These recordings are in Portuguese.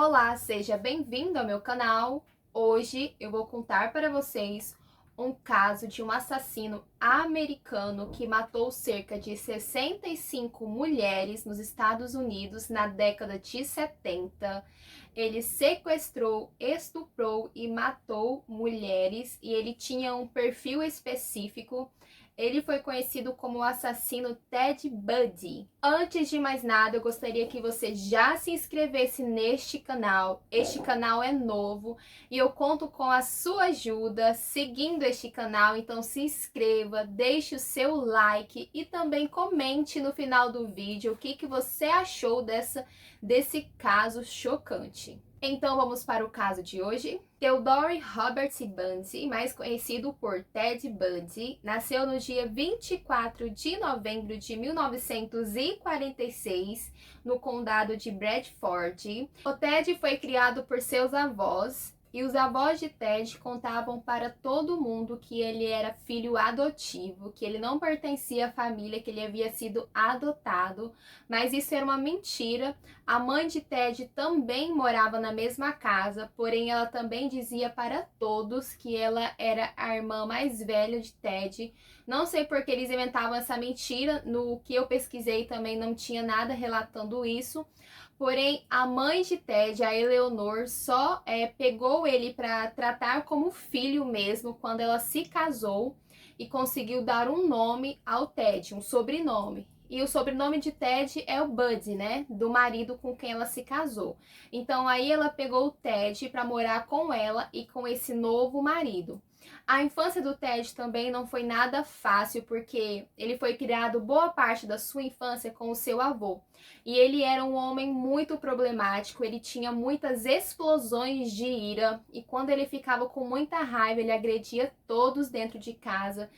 Olá, seja bem-vindo ao meu canal. Hoje eu vou contar para vocês um caso de um assassino americano que matou cerca de 65 mulheres nos Estados Unidos na década de 70. Ele sequestrou, estuprou e matou mulheres e ele tinha um perfil específico. Ele foi conhecido como o assassino Ted Bundy. Antes de mais nada, eu gostaria que você já se inscrevesse neste canal. Este canal é novo e eu conto com a sua ajuda seguindo este canal. Então se inscreva, deixe o seu like e também comente no final do vídeo o que você achou desse caso chocante. Então vamos para o caso de hoje. Theodore Robert Bundy, mais conhecido por Ted Bundy, nasceu no dia 24 de novembro de 1946, no condado de Bradford. O Ted foi criado por seus avós, e os avós de Ted contavam para todo mundo que ele era filho adotivo, que ele não pertencia à família, que ele havia sido adotado, mas isso era uma mentira. A mãe de Ted também morava na mesma casa, porém ela também dizia para todos que ela era a irmã mais velha de Ted. Não sei por que eles inventavam essa mentira, no que eu pesquisei também não tinha nada relatando isso. Porém, a mãe de Ted, a Eleanor, só pegou ele para tratar como filho mesmo quando ela se casou e conseguiu dar um nome ao Ted, um sobrenome. E o sobrenome de Ted é o Bundy, né? Do marido com quem ela se casou. Então aí ela pegou o Ted para morar com ela e com esse novo marido. A infância do Ted também não foi nada fácil, porque ele foi criado boa parte da sua infância com o seu avô. E ele era um homem muito problemático, ele tinha muitas explosões de ira, e quando ele ficava com muita raiva, ele agredia todos dentro de casa.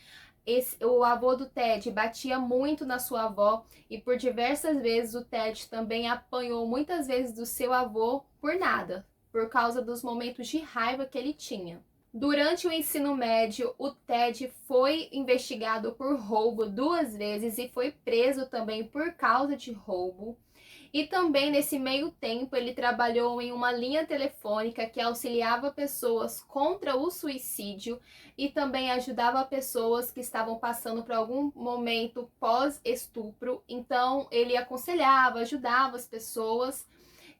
O avô do Ted batia muito na sua avó, e por diversas vezes o Ted também apanhou muitas vezes do seu avô por nada, por causa dos momentos de raiva que ele tinha. Durante o ensino médio, o Ted foi investigado por roubo 2 vezes e foi preso também por causa de roubo. E também nesse meio tempo ele trabalhou em uma linha telefônica que auxiliava pessoas contra o suicídio e também ajudava pessoas que estavam passando por algum momento pós-estupro. Então ele aconselhava, ajudava as pessoas.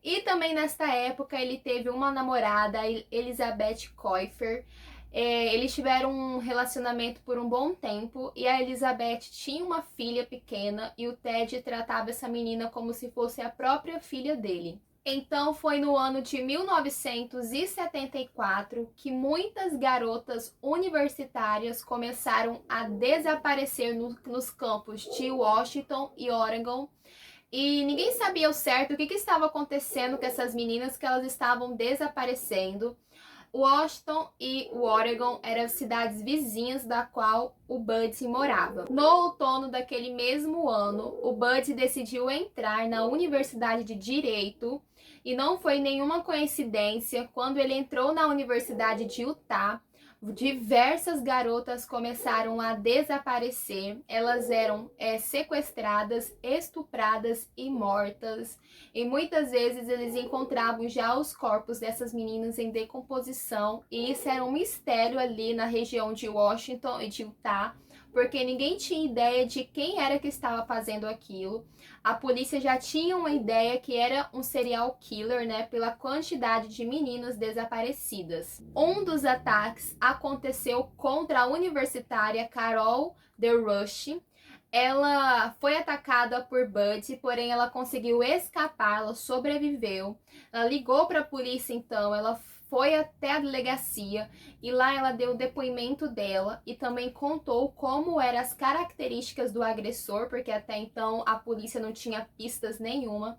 E também nesta época ele teve uma namorada, Elizabeth Coifer. Eles tiveram um relacionamento por um bom tempo e a Elizabeth tinha uma filha pequena e o Ted tratava essa menina como se fosse a própria filha dele. Então foi no ano de 1974 que muitas garotas universitárias começaram a desaparecer nos campos de Washington e Oregon. E ninguém sabia ao certo o que estava acontecendo com essas meninas, que elas estavam desaparecendo. Washington e Oregon eram cidades vizinhas da qual o Bundy morava. No outono daquele mesmo ano, o Bundy decidiu entrar na Universidade de Direito, e não foi nenhuma coincidência, quando ele entrou na Universidade de Utah, diversas garotas começaram a desaparecer. Elas eram sequestradas, estupradas e mortas. E muitas vezes eles encontravam já os corpos dessas meninas em decomposição. E isso era um mistério ali na região de Washington e de Utah, porque ninguém tinha ideia de quem era que estava fazendo aquilo. A polícia já tinha uma ideia que era um serial killer, né, pela quantidade de meninas desaparecidas. Um dos ataques aconteceu contra a universitária Carol DeRush. Ela foi atacada por Bundy, porém ela conseguiu escapar, ela sobreviveu. Ela ligou para a polícia, então ela foi até a delegacia e lá ela deu o depoimento dela e também contou como eram as características do agressor, porque até então a polícia não tinha pistas nenhuma.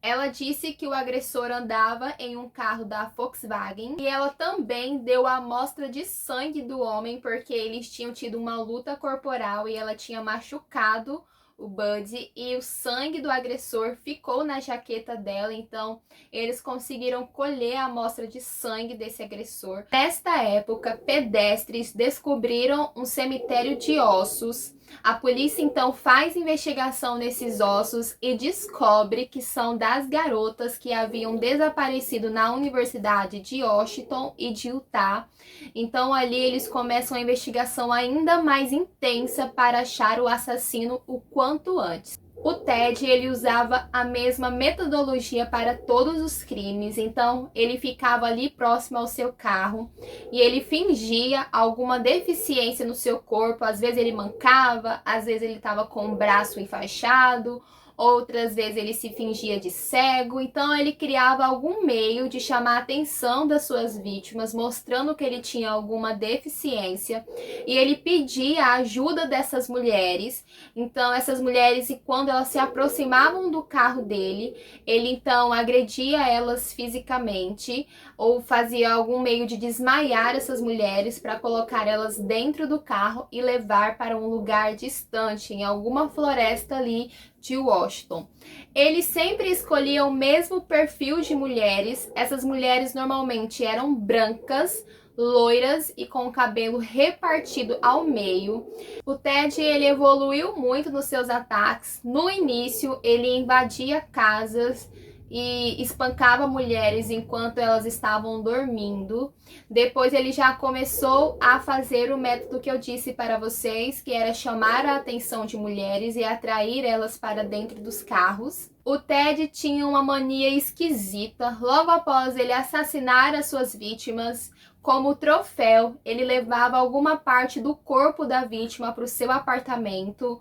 Ela disse que o agressor andava em um carro da Volkswagen e ela também deu a amostra de sangue do homem, porque eles tinham tido uma luta corporal e ela tinha machucado o Buddy, e o sangue do agressor ficou na jaqueta dela, então eles conseguiram colher a amostra de sangue desse agressor. Nesta época, pedestres descobriram um cemitério de ossos. A polícia então faz investigação nesses ossos e descobre que são das garotas que haviam desaparecido na Universidade de Washington e de Utah. Então ali eles começam a investigação ainda mais intensa para achar o assassino o quanto antes. O Ted, ele usava a mesma metodologia para todos os crimes, então ele ficava ali próximo ao seu carro e ele fingia alguma deficiência no seu corpo. Às vezes ele mancava, às vezes ele estava com o braço enfaixado, outras vezes ele se fingia de cego, então ele criava algum meio de chamar a atenção das suas vítimas, mostrando que ele tinha alguma deficiência, e ele pedia a ajuda dessas mulheres. Então essas mulheres, quando elas se aproximavam do carro dele, ele então agredia elas fisicamente ou fazia algum meio de desmaiar essas mulheres para colocar elas dentro do carro e levar para um lugar distante, em alguma floresta ali de Washington. Ele sempre escolhia o mesmo perfil de mulheres. Essas mulheres normalmente eram brancas, loiras e com o cabelo repartido ao meio. O Ted, ele evoluiu muito nos seus ataques. No início, ele invadia casas e espancava mulheres enquanto elas estavam dormindo. Depois ele já começou a fazer o método que eu disse para vocês, que era chamar a atenção de mulheres e atrair elas para dentro dos carros. O Ted tinha uma mania esquisita. Logo após ele assassinar as suas vítimas, como troféu, ele levava alguma parte do corpo da vítima para o seu apartamento.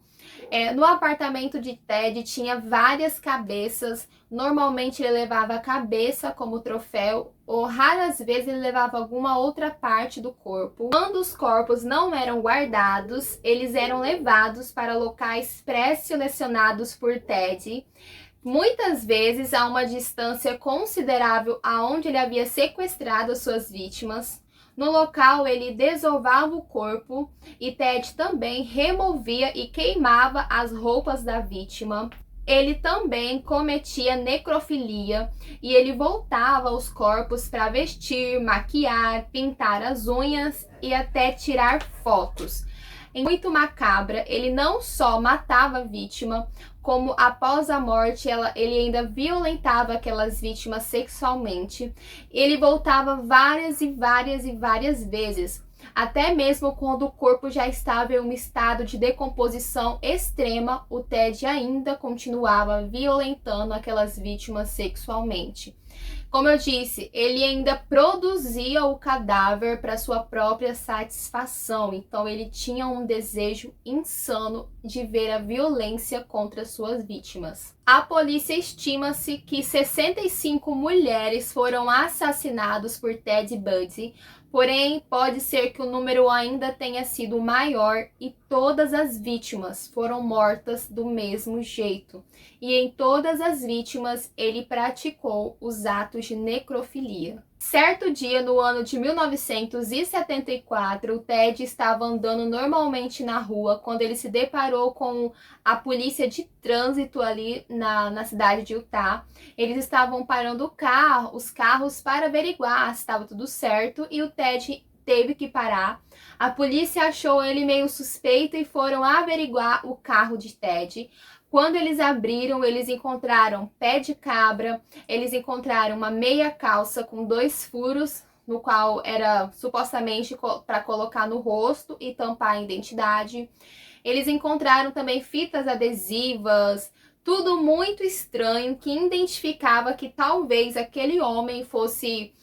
No apartamento de Ted tinha várias cabeças. Normalmente ele levava a cabeça como troféu, ou raras vezes ele levava alguma outra parte do corpo. Quando os corpos não eram guardados, eles eram levados para locais pré-selecionados por Ted, muitas vezes a uma distância considerável aonde ele havia sequestrado as suas vítimas. No local, ele desovava o corpo e Ted também removia e queimava as roupas da vítima. Ele também cometia necrofilia e ele voltava os corpos para vestir, maquiar, pintar as unhas e até tirar fotos. Muito macabra, ele não só matava a vítima, como após a morte ele ainda violentava aquelas vítimas sexualmente. Ele voltava várias e várias vezes, até mesmo quando o corpo já estava em um estado de decomposição extrema, o Ted ainda continuava violentando aquelas vítimas sexualmente. Como eu disse, ele ainda produzia o cadáver para sua própria satisfação, então ele tinha um desejo insano de ver a violência contra suas vítimas. A polícia estima-se que 65 mulheres foram assassinadas por Ted Bundy, porém pode ser que o número ainda tenha sido maior e todas as vítimas foram mortas do mesmo jeito. E em todas as vítimas ele praticou os atos de necrofilia. Certo dia, no ano de 1974, o Ted estava andando normalmente na rua quando ele se deparou com a polícia de trânsito ali na cidade de Utah. Eles estavam parando os carros para averiguar se estava tudo certo e o Ted teve que parar. A polícia achou ele meio suspeito e foram averiguar o carro de Ted. Quando eles abriram, eles encontraram pé de cabra, eles encontraram uma meia calça com 2 furos, no qual era supostamente para colocar no rosto e tampar a identidade. Eles encontraram também fitas adesivas, tudo muito estranho que identificava que talvez aquele homem fosse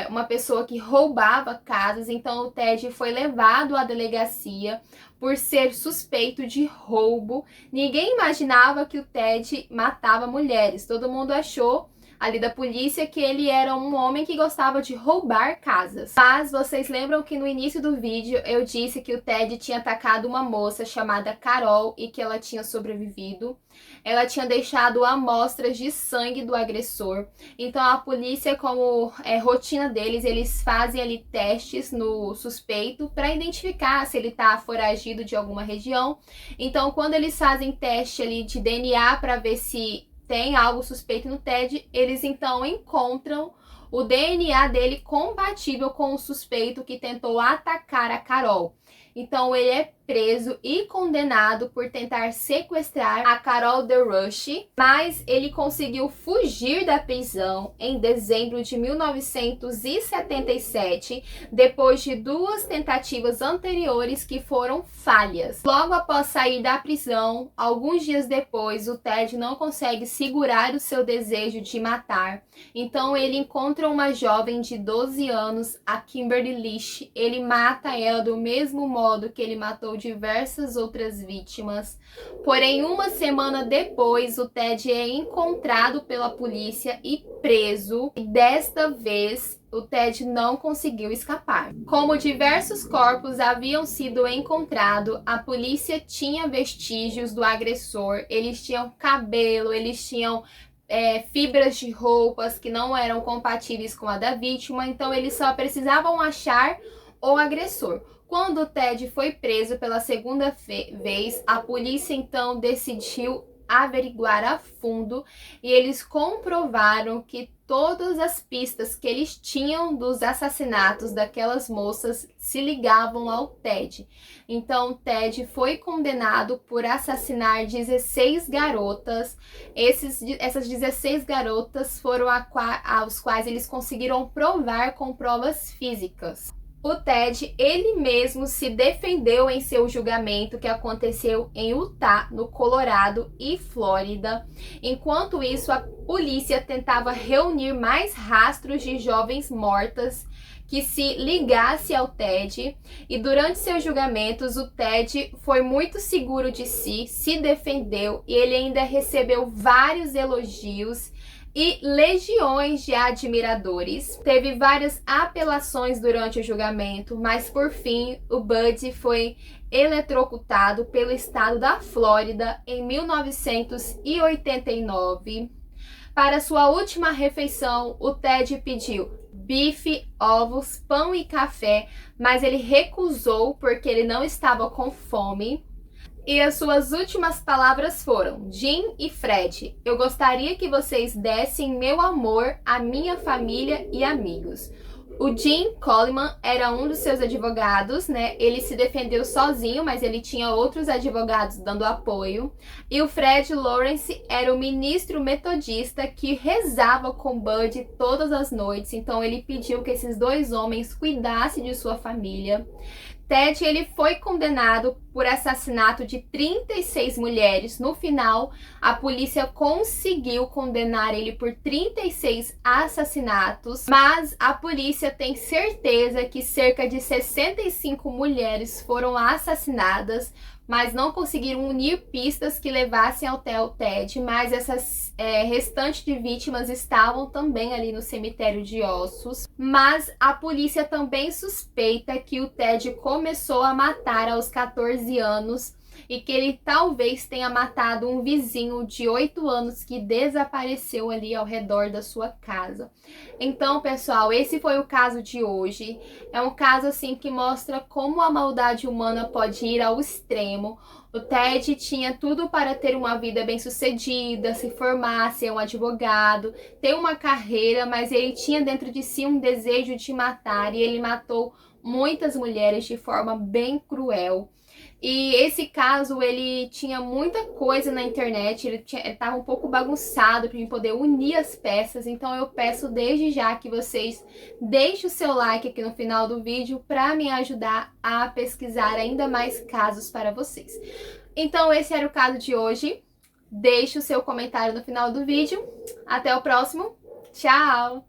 uma pessoa que roubava casas. Então o Ted foi levado à delegacia por ser suspeito de roubo. Ninguém imaginava que o Ted matava mulheres. Todo mundo achou ali da polícia que ele era um homem que gostava de roubar casas. Mas vocês lembram que no início do vídeo eu disse que o Ted tinha atacado uma moça chamada Carol e que ela tinha sobrevivido. Ela tinha deixado amostras de sangue do agressor. Então a polícia, como rotina deles, eles fazem ali testes no suspeito para identificar se ele está foragido de alguma região. Então quando eles fazem teste ali de DNA para ver se tem algo suspeito no Ted, eles então encontram o DNA dele compatível com o suspeito que tentou atacar a Carol. Então ele é preso e condenado por tentar sequestrar a Carol DeRush, mas ele conseguiu fugir da prisão em dezembro de 1977, depois de 2 tentativas anteriores que foram falhas. Logo após sair da prisão, alguns dias depois, o Ted não consegue segurar o seu desejo de matar. Então ele encontra uma jovem de 12 anos, a Kimberly Lish. Ele mata ela do mesmo modo que ele matou diversas outras vítimas. Porém, uma semana depois, o Ted é encontrado pela polícia e preso. E desta vez, o Ted não conseguiu escapar. Como diversos corpos haviam sido encontrados, a polícia tinha vestígios do agressor. Eles tinham cabelo, eles tinham fibras de roupas que não eram compatíveis com a da vítima. Então, eles só precisavam achar o agressor. Quando o Ted foi preso pela segunda vez, a polícia então decidiu averiguar a fundo e eles comprovaram que todas as pistas que eles tinham dos assassinatos daquelas moças se ligavam ao Ted. Então, Ted foi condenado por assassinar 16 garotas. Essas 16 garotas foram aos quais eles conseguiram provar com provas físicas. O Ted, ele mesmo se defendeu em seu julgamento que aconteceu em Utah, no Colorado e Flórida. Enquanto isso, a polícia tentava reunir mais rastros de jovens mortas que se ligasse ao Ted. E durante seus julgamentos, o Ted foi muito seguro de si, se defendeu e ele ainda recebeu vários elogios e legiões de admiradores. Teve várias apelações durante o julgamento, mas por fim o Bud foi eletrocutado pelo estado da Flórida em 1989. Para sua última refeição, o Ted pediu bife, ovos, pão e café, mas ele recusou porque ele não estava com fome. E as suas últimas palavras foram: Jim e Fred, eu gostaria que vocês dessem meu amor à minha família e amigos. O Jim Coleman era um dos seus advogados, né? Ele se defendeu sozinho, mas ele tinha outros advogados dando apoio. E o Fred Lawrence era o ministro metodista que rezava com Bud todas as noites. Então ele pediu que esses 2 homens cuidassem de sua família. Ted, ele foi condenado por assassinato de 36 mulheres. No final, a polícia conseguiu condenar ele por 36 assassinatos, mas a polícia tem certeza que cerca de 65 mulheres foram assassinadas, mas não conseguiram unir pistas que levassem até o Ted, mas essas restantes de vítimas estavam também ali no cemitério de ossos. Mas a polícia também suspeita que o Ted começou a matar aos 14 anos e que ele talvez tenha matado um vizinho de 8 anos que desapareceu ali ao redor da sua casa. Então, pessoal, esse foi o caso de hoje. É um caso assim que mostra como a maldade humana pode ir ao extremo. O Ted tinha tudo para ter uma vida bem-sucedida, se formar, ser um advogado, ter uma carreira, mas ele tinha dentro de si um desejo de matar e ele matou muitas mulheres de forma bem cruel. E esse caso, ele tinha muita coisa na internet, ele estava um pouco bagunçado para poder unir as peças. Então eu peço desde já que vocês deixem o seu like aqui no final do vídeo para me ajudar a pesquisar ainda mais casos para vocês. Então esse era o caso de hoje. Deixe o seu comentário no final do vídeo. Até o próximo. Tchau!